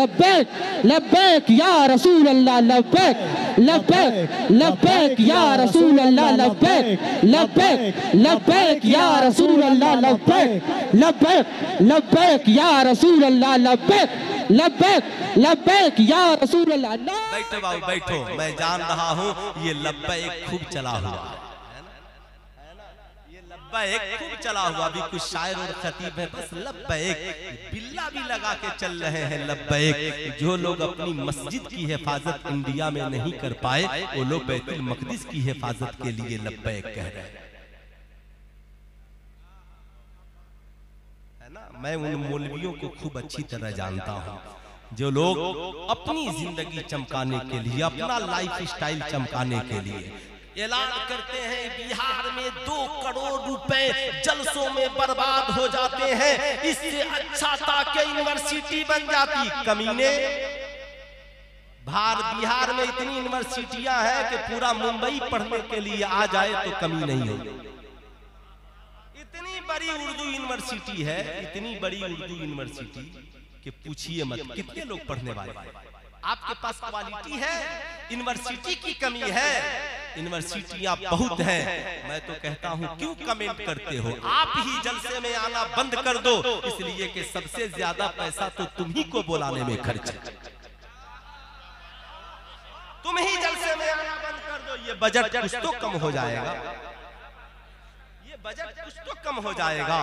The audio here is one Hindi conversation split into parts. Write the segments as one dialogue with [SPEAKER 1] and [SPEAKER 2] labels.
[SPEAKER 1] लब्बैक लब्बैक या रसूल अल्लाह लब्बैक लब्बैक लब्बैक या रसूल अल्लाह लब्बैक लब्बैक लब्बैक या रसूल अल्लाह लब्बैक लब्बैक लब्बैक या रसूल अल्लाह लब्बैक लब्बैक लब्बैक या रसूल अल्लाह।
[SPEAKER 2] बैठो बाबू बैठो, मैं जान रहा हूँ ये लब्बैक खूब चला हुआ है ना, ये लब्बैक खूब चला हुआ। अभी कुछ शायर और खतीब है बस लब्बैक बिल्ला भी लगा के चल रहे हैं लब्बैक। जो लोग अपनी मस्जिद की हिफाजत इंडिया में नहीं कर पाए वो लोग बैतुल मक़दिस की हिफाजत के लिए लब्बैक कह रहे हैं, है ना। मैं उन मौलवियों को खूब अच्छी तरह जानता हूँ जो लोग अपनी जिंदगी चमकाने के लिए, अपना लाइफ स्टाइल चमकाने के लिए ऐलान करते हैं बिहार में 2 करोड़ रुपए जलसों में बर्बाद हो जाते हैं, इससे अच्छा था कि यूनिवर्सिटी बन जाती। कमीने, बिहार में इतनी यूनिवर्सिटियां हैं कि पूरा मुंबई पढ़ने के लिए आ जाए तो कमी नहीं होगी। इतनी बड़ी उर्दू यूनिवर्सिटी है, इतनी बड़ी उर्दू यूनिवर्सिटी कि पूछिए मत कितने लोग पढ़ने वाले। आपके पास क्वालिटी है, यूनिवर्सिटी की कमी है, यूनिवर्सिटियां बहुत हैं। मैं तो कहता हूं क्यों कमेंट करते हो, आप ही जलसे में आना बंद कर दो, इसलिए कि सबसे ज्यादा पैसा तो तुम ही को बुलाने में खर्च है। तुम ही जलसे में आना बंद कर दो, ये बजट कुछ तो कम हो जाएगा, बजट कुछ तो कम हो जाएगा।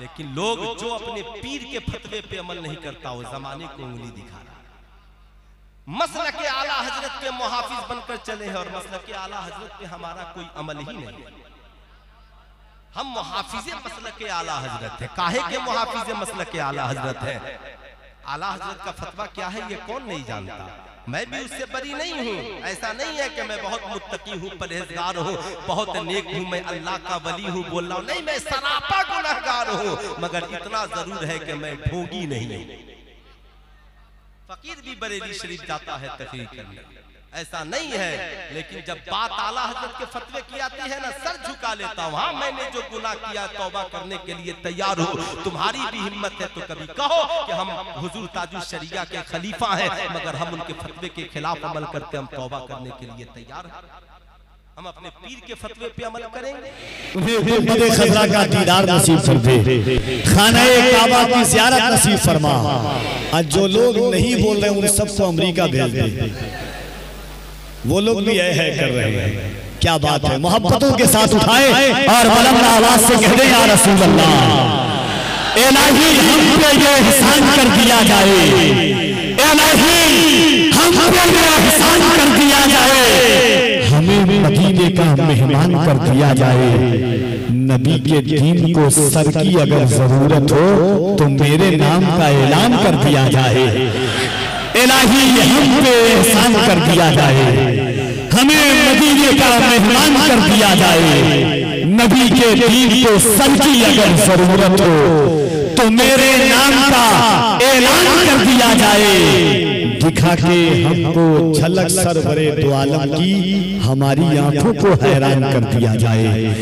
[SPEAKER 2] लेकिन लोग जो अपने पीर के फतवे पे अमल नहीं करता वो जमाने को उंगली दिखा रहा है। मसलक के आला हजरत के मुहाफिज बनकर चले हैं और मसलक के आला हजरत पे हमारा कोई अमल ही नहीं है। हम मुहाफिजे मसलक के आला हजरत है। काहे के मुहाफिजे मसलक के आला हजरत है? आला हजरत का फतवा क्या है ये कौन नहीं जानता। मैं भी उससे बरी नहीं हूँ। ऐसा नहीं है कि मैं बहुत मुत्तकी हूँ, परहेजगार हूँ, बहुत नेक हूँ, मैं अल्लाह का वली हूँ बोल रहा हूँ, नहीं, मैं सरापा गुनहगार हूँ। मगर इतना जरूर है कि मैं ढोंगी नहीं हूँ। फकीर भी बरेली शरीफ जाता है तकरीर करने, ऐसा नहीं है। लेकिन जब बात आला हजरत के फतवे की आती है ना, सर झुका लेता हूँ। हाँ, मैंने जो गुनाह किया तौबा करने के लिए तैयार हूँ। तुम्हारी भी हिम्मत है तो कभी कहो कि हम हुजूर ताजुल शरिया के खलीफा हैं, मगर हम उनके फतवे के खिलाफ अमल करते, हम तौबा करने के लिए तैयार हैं। हम अपने पीर के फतवे पे अमल करेंगे।
[SPEAKER 3] गुंबद खजरा का दीदार नसीब फरमा, खाने काबा की ज़ियारत नसीब फरमा। आज जो लोग नहीं बोल रहे उन सबको अमेरिका भेज दे, वो लोग भी है कर रहे हैं। क्या बात है, मोहब्बतों के साथ उठाए और बुलंद आवाज से कह दे या रसूल अल्लाह, इलाही हम पे ये एहसान कर दिया जाए, इलाही हम पे ये एहसान कर दिया जाए, हमें मदीने का मेहमान कर दिया जाए। नबी के दीन को सर की अगर जरूरत हो तो मेरे नाम का ऐलान कर दिया जाए। इलाही हम पे एहसान कर दिया जाए, हमें मदीने का मेहमान कर दिया जाए। नबी के दीन को सर की अगर जरूरत हो तो मेरे नाम का ऐलान कर दिया जाए। दिखा के हमको झलक सरवरे दो आलम की हमारी आंखों को हैरान कर दिया जाए।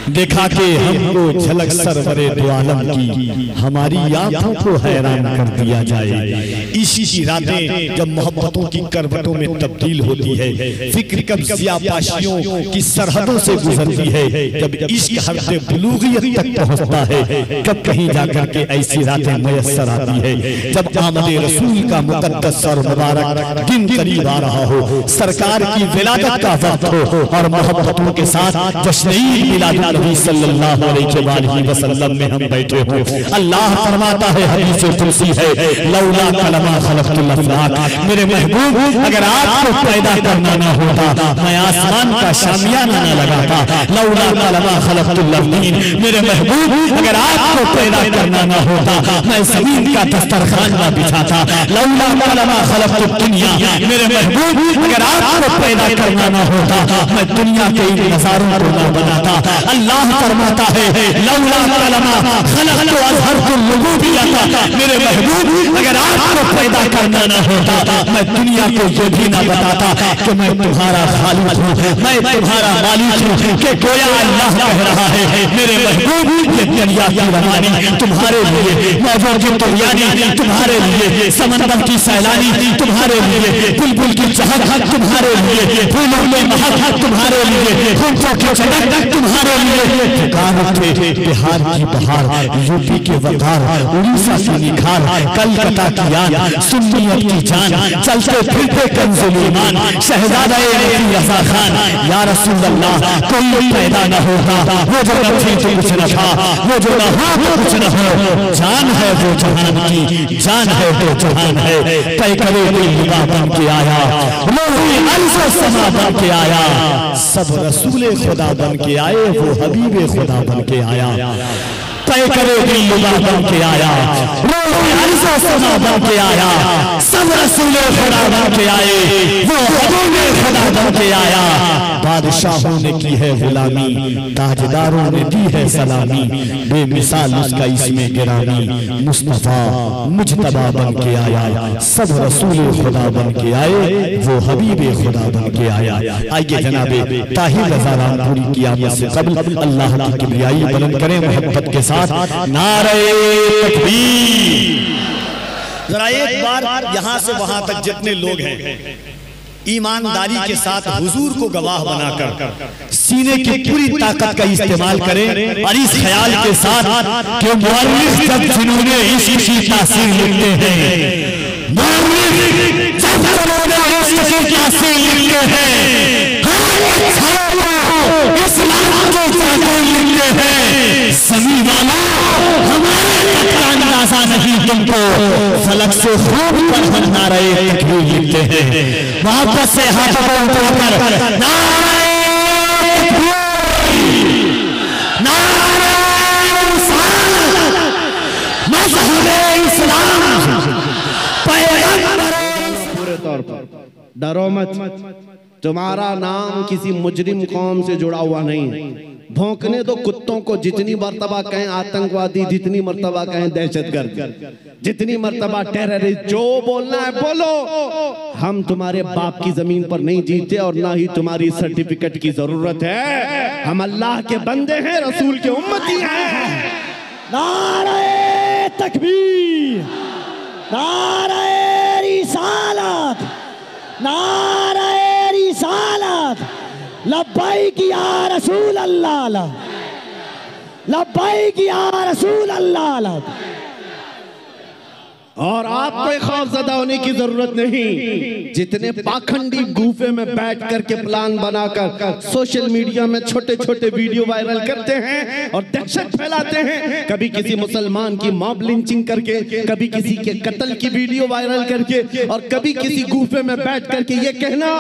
[SPEAKER 3] दिखा के हमको झलक सरवरे दो आलम की हमारी आंखों को हैरान कर दिया जाए। इसी रातें जब मोहब्बतों की करवटों में तब्दील होती है, फिक्र कब ज़ियापाशियों की सरहदों से गुजरती है, जब इश्क हद बुलूगियत तक पहुंचता है, कब कहीं जाकर के ऐसी रातें मयस्सर आती है जब आमद रसूल का मुकद्दस और मुबारक दिन करीब आ रहा हो, सरकार की विलादत का वक्त हो और मोहब्बतों के साथ जश्न मिलाद नबी सल्लल्लाहु अलैहि वसल्लम में हम बैठे हो। अल्लाह फरमाता है, हदीस कुदसी है, लौला कलमा खलक़तुल अफ़लाक, मेरे महबूब अगर आपको पैदा करना ना होता मैं आसमान का शामियाना ना लगाता। लौला कलमा खलक़तुल अरदीन, मेरे महबूब अगर आपको पैदा करना ना होता मैं ज़मीन का दस्तरखान ना बिछाता। लौला कलमा खलक़तु दुनिया, मेरे महबूब अगर आपको पैदा करना ना होता मैं दुनिया के इन नजारों को ना बनाता। अल्लाह फरमाता है लौला कलमा खलक़तु अज़हरतु रुबूबिय्यता, मेरे महबूब अगर आपको पैदा करना ना होता मैं दुनिया को ये भी ना बताता कि मैं तुम्हारा खालिक हूँ, मैं तुम्हारा मालिक हूँ। कि गोया अल्लाह कह रहा है मेरे महबूब ये दरिया की रवानी तुम्हारे लिए, मौजों की तुगयानी तुम्हारे लिए, समंदर की सैलानी तुम्हारे लिए, बुलबुल की चहक तुम्हारे लिए, फूलों में महक तुम्हारे लिए, होठों की चमक तुम्हारे लिए। पुकार उठे बिहार की बहार, यूपी के वकार, उड़ीसा की निखार, कलकत्ता की यान, सुन्नियत की जान, चलते फिरते कंजुल ईमान, शहजादा रज़ा खान। या रसूल अल्लाह कोई पैदा न होता, वो जो न थी तो कुछ न था, वो जो न हो तो कुछ न हो। जान है वो जहान की, जान है वो जहान है। तय करे दिलवा बन के आया, लोही अर्ज़ समा बन के आया, सब रसूले खुदा बन के आए, वो हबीबे खुदा बन के आया। तय करे दिलवा बन के आया, लोही अर्ज़ समा बन के आया, सब रसूले खुदा बन के आए, वो हबीबे खुदा बन के आया। बादशाहों ने की है गुलामी, ताजदारों ने दी है सलामी, बेमिसाल उसका इसमें गिरामी, मुस्तफा मुजतबा बन के आया, सब रसूले खुदा बन के आए, वो हबीबे खुदा बन के आया। आइए जनाबे ताहिर रज़ा रामपुरी की आमद से कबल अल्लाह की किबरियाई बुलंद करें मोहब्बत के साथ नारे तकबीर। जरा एक बार यहाँ से वहां तक जितने लोग हैं ईमानदारी के साथ हुजूर को गवाह बनाकर सीने की पूरी ताकत का इस्तेमाल करें और इस ख्याल के साथ कि मुअल्लिफ जब जिन्होंने इश्क की तासीर लिखते हैं, मुअल्लिफ जब जिन्होंने इश्क की तासीर लिखते हैं, इस्लाम को लिखते हैं, समी वाला हमारा अंदाजा नहीं तुमको, फलक से खूब पर हम नारे तकबीर लिखते हैं। मोहब्बत से हाथों को उठाकर नारे इस्लाम
[SPEAKER 4] पूरे तौर पर डरो मत, तुम्हारा नाम किसी मुजरिम कौम से जुड़ा हुआ नहीं। भौंकने दो कुत्तों को, जितनी मर्तबा कहें आतंकवादी, जितनी मर्तबा कहें दहशतगर्द, जितनी मर्तबा टेररिस्ट, जो बोलना है बोलो। हम तुम्हारे बाप की जमीन पर नहीं जीते और ना ही तुम्हारी सर्टिफिकेट की जरूरत है। हम अल्लाह के बंदे हैं, रसूल के उम्मती हैं।
[SPEAKER 1] नारे तकबीर, नारे रिसालत, नारे रिसालत, लब्बैक या रसूल अल्लाह, लब्बैक या रसूल अल्लाह।
[SPEAKER 4] और आपको खौफजदा होने की जरूरत नहीं। जितने पाखंडी गुफे में बैठ करके प्लान बनाकर सोशल मीडिया में छोटे छोटे वीडियो वायरल करते हैं और दहशत फैलाते हैं, कभी किसी मुसलमान की मॉब लिंचिंग करके, कभी किसी के कत्ल की वीडियो वायरल करके, और कभी किसी गुफे में बैठ करके ये कहना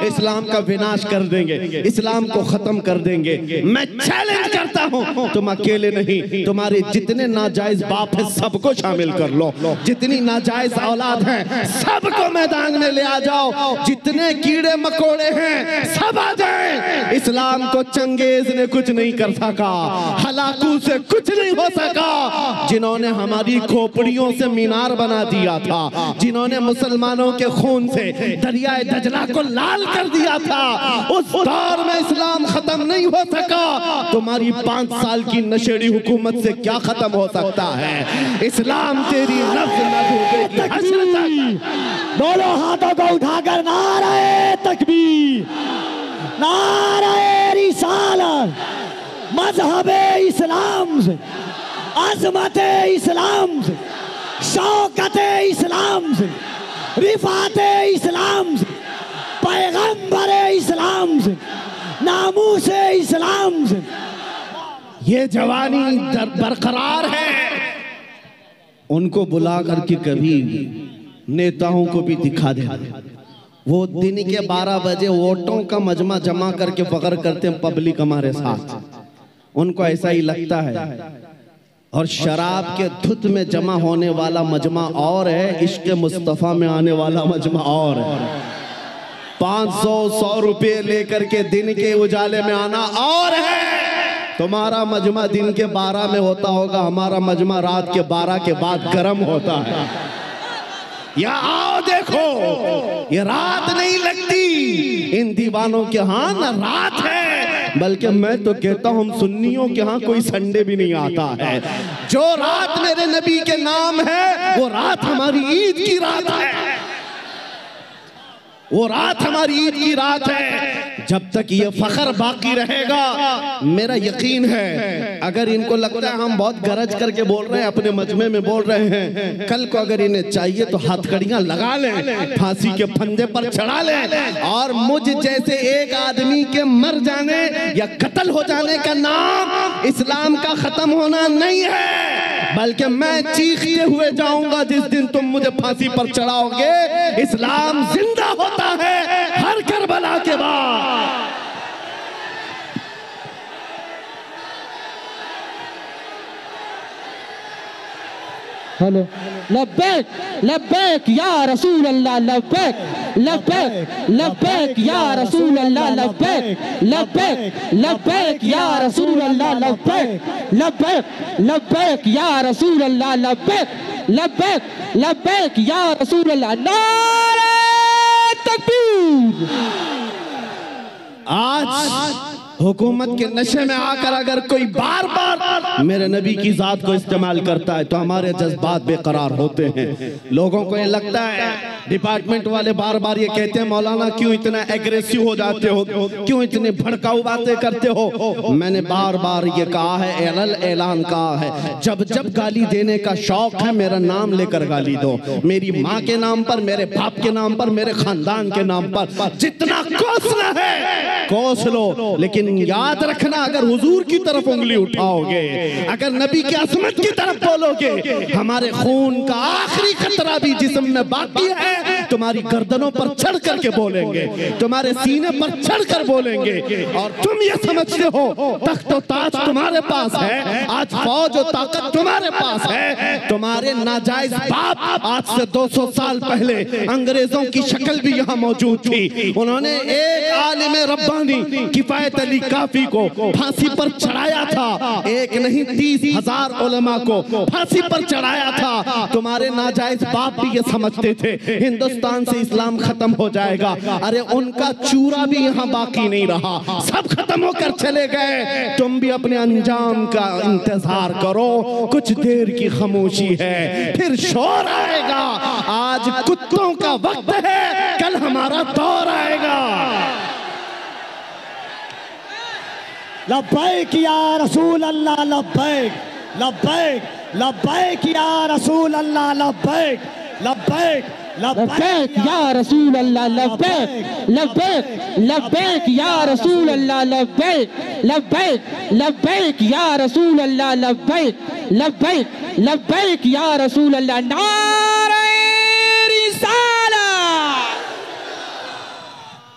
[SPEAKER 4] इस्लाम का विनाश कर देंगे, इस्लाम को खत्म कर देंगे। मैं चैलेंज करता हूं, तुम अकेले नहीं, तुम्हारे जितने नाजायज बाप है सबको शामिल कर लो, जितनी नाजायज औलाद हैं सबको मैदान में ले आ जाओ, जितने कीड़े मकोड़े हैं सब आ जाएं। इस्लाम को चंगेज ने कुछ नहीं कर सका, हलाकू से कुछ नहीं हो सका। जिन्होंने हमारी खोपड़ियों से मीनार बना दिया था, जिन्होंने मुसलमानों के खून से दरियाए दजला को लाल कर दिया था, उस दौर में इस्लाम खत्म नहीं हो सका। तुम्हारी 5 साल की नशेड़ी हुकूमत से क्या खत्म हो सकता है? इस्लाम तेरी नफ्स
[SPEAKER 1] दोनों हाथों को उठाकर नारे तकबीर, नारे रिसालत, मजहबे इस्लाम से, अज़मते इस्लाम से, शौकते इस्लाम से, रिफाते इस्लाम से, पैगंबरे इस्लाम से, नामूसे इस्लाम से।
[SPEAKER 4] ये जवानी बरकरार है। उनको बुला करके कभी नेताओं को भी दिखा दे। वो दिन के 12 बजे वोटों का मजमा जमा करके फख्र करते हैं पब्लिक हमारे साथ। उनको ऐसा ही लगता है और शराब के धुत में जमा होने वाला मजमा और है, इश्क मुस्तफ़ा में आने वाला मजमा और है। 500-100 रुपये लेकर के दिन के उजाले में आना और है। तुम्हारा मजमा दिन के 12 में होता होगा, हमारा मजमा रात के 12 के बाद गर्म होता है। या आओ देखो, ये रात नहीं लगती इन दीवानों के यहाँ, ना रात है, बल्कि मैं तो कहता हूँ हम सुन्नियों के यहाँ कोई संडे भी नहीं आता है। जो रात मेरे नबी के नाम है वो रात हमारी ईद की रात है, वो रात हमारी ईद की रात है। जब तक ये फख्र बाकी रहेगा, मेरा यकीन है, अगर इनको लगता है हम बहुत गरज करके बोल रहे हैं, अपने मजमे में बोल रहे हैं, कल को अगर इन्हें चाहिए तो हथकड़ियां लगा लें, फांसी के फंदे पर चढ़ा लें, और मुझ जैसे एक आदमी के मर जाने या कत्ल हो जाने का नाम इस्लाम का खत्म होना नहीं है, बल्कि मैं चीखते हुए जाऊंगा जिस दिन तुम मुझे फांसी पर चढ़ाओगे। इस्लाम जिंदा होता है हर करबला के बाद।
[SPEAKER 1] हेलो, लब्बैक लब्बैक या रसूल अल्लाह, लब्बैक लब्बैक लब्बैक या रसूल अल्लाह, लब्बैक लब्बैक लब्बैक या रसूल अल्लाह, लब्बैक लब्बैक लब्बैक या रसूल अल्लाह, लब्बैक लब्बैक लब्बैक या रसूल अल्लाह। नारे तकबीर।
[SPEAKER 4] आज हुकूमत के नशे में आकर अगर कोई बार बार मेरे नबी की जात को इस्तेमाल करता है तो हमारे जज्बात बेकरार होते हैं। लोगों को ये लगता है, डिपार्टमेंट वाले बार बार ये कहते हैं, मौलाना क्यों इतना एग्रेसिव हो जाते हो, क्यों इतने भड़काऊ बातें करते हो। मैंने बार बार ये कहा है, ऐलान कहा है, जब जब गाली देने का शौक है मेरा नाम लेकर गाली दो, मेरी माँ के नाम पर, मेरे बाप के नाम पर, मेरे खानदान के नाम पर, जितना कोसना है कोस लो, लेकिन याद रखना अगर हुजूर की तरफ उंगली उठाओगे, अगर नबी की अजमत की तरफ बोलोगे, हमारे खून का आखिरी खतरा भी जिस्म में बाकी है, तुम्हारी गर्दनों पर चढ़ करके बोलेंगे, तुम्हारे सीने पर चढ़ कर बोलेंगे। और तुम ये समझते हो तख्त और ताज तुम्हारे पास है, आज फौज और ताकत तुम्हारे पास है। तुम्हारे नाजायज बाप आज से 200 साल पहले अंग्रेजों की शक्ल भी यहाँ मौजूद थी। उन्होंने एक आलिम रब्बानी किफायत अली काफी को फांसी पर चढ़ाया था, एक नहीं 30,000 उलमा को फांसी पर चढ़ाया था। तुम्हारे नाजायज बाप भी ये समझते थे हिंदुस्तान से इस्लाम खत्म हो जाएगा। अरे उनका चूरा भी यहाँ बाकी नहीं रहा, सब खत्म होकर चले गए। तुम भी अपने अंजाम का इंतजार करो, कुछ देर की खामोशी है, फिर शोर आएगा। आज कुत्तों का वक्त है, कल हमारा दौर आएगा।
[SPEAKER 3] लब्बैक या रसूल अल्लाह, लब्बैक लब्बैक लब्बैक या रसूल अल्लाह, लब्बैक लब्बैक
[SPEAKER 1] लब्बैक या रसूल अल्लाह, लब्बैक लब्बैक लब्बैक या रसूल अल्लाह, लब्बैक लब्बैक लब्बैक या रसूल अल्लाह, लब्बैक लब्बैक लब्बैक या रसूल अल्लाह। नारे रिसाला।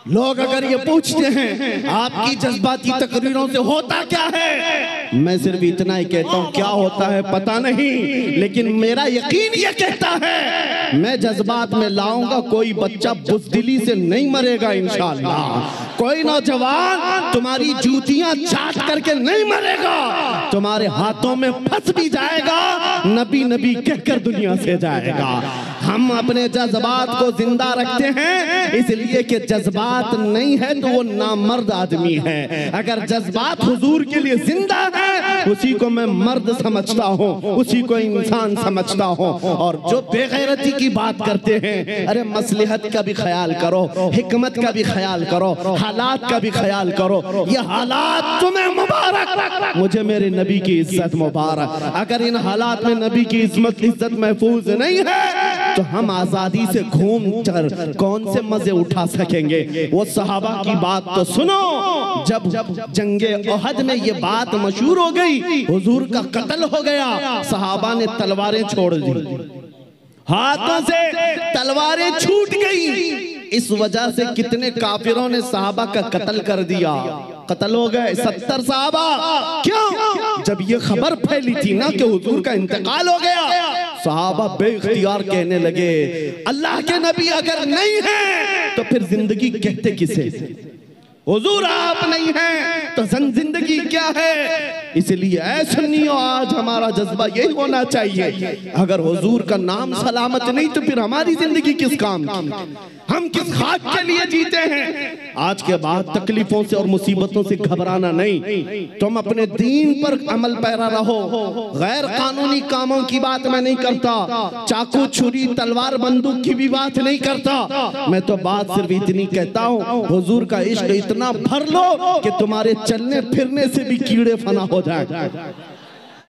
[SPEAKER 4] लोग अगर ये पूछते हैं आपकी जज्बाती तकरीरों से होता क्या है, मैं सिर्फ इतना ही कहता हूँ, क्या होता है पता नहीं, लेकिन मेरा यकीन ये कहता है मैं जज्बात में लाऊंगा। कोई बच्चा बुज़दिली से नहीं मरेगा इंशाअल्लाह, कोई नौजवान तुम्हारी जूतियां चाट करके नहीं मरेगा, तुम्हारे हाथों में फंस भी जाएगा, नबी नबी कहकर दुनिया से जाएगा। हम अपने जज्बात को जिंदा रखते हैं इसलिए कि जज्बात नहीं है तो वो नामर्द आदमी है। अगर जज्बात हुजूर के लिए जिंदा है उसी को मैं मर्द समझता हूँ, उसी को इंसान समझता हूँ। और जो बेगैरती की बात करते हैं, अरे मसलहत का भी ख्याल करो, हिकमत का भी ख्याल करो, हालात का भी ख्याल करो। ये हालात तुम्हें मुबारक, मुझे मेरे नबी की इज्जत मुबारक। अगर इन हालात में नबी की इज्जत महफूज नहीं है तो हम आजादी से घूम कर कौन से मजे उठा सकेंगे। वो सहाबा की बात तो सुनो, जब जंगे ओहद में ये बात मशहूर हो गई, हुजूर का कत्ल हो गया, सहाबा ने तलवारें छोड़ दी, हाथों से तलवारें छूट गई। इस वजह से कितने काफिरों ने सहाबा का कत्ल कर दिया, कत्ल हो गए 70 सहाबा। क्यों? जब ये खबर फैली थी ना कि हुजूर का इंतकाल हो गया, सहाबा बेइख्तियार कहने लगे, अल्लाह के नबी अगर नहीं है तो फिर जिंदगी कहते किसे? हुजूर आप नहीं हैं तो जिंदगी क्या है? इसलिए ऐ सुन्नियों, आज हमारा जज्बा यही होना चाहिए, अगर हुजूर का नाम सलामत नहीं तो फिर हमारी जिंदगी किस काम की? हम किस खाक के लिए जीते हैं? आज के बाद तकलीफों से और मुसीबतों से घबराना नहीं, तुम अपने दीन पर अमल पैरा रहो। गैर कानूनी कामों की बात मैं नहीं करता, चाकू छुरी तलवार बंदूक की भी बात नहीं करता। मैं तो बात सिर्फ इतनी कहता हूँ, हुजूर का इश्क इतना भर लो कि तुम्हारे चलने फिरने से भी कीड़े फना हो जाए।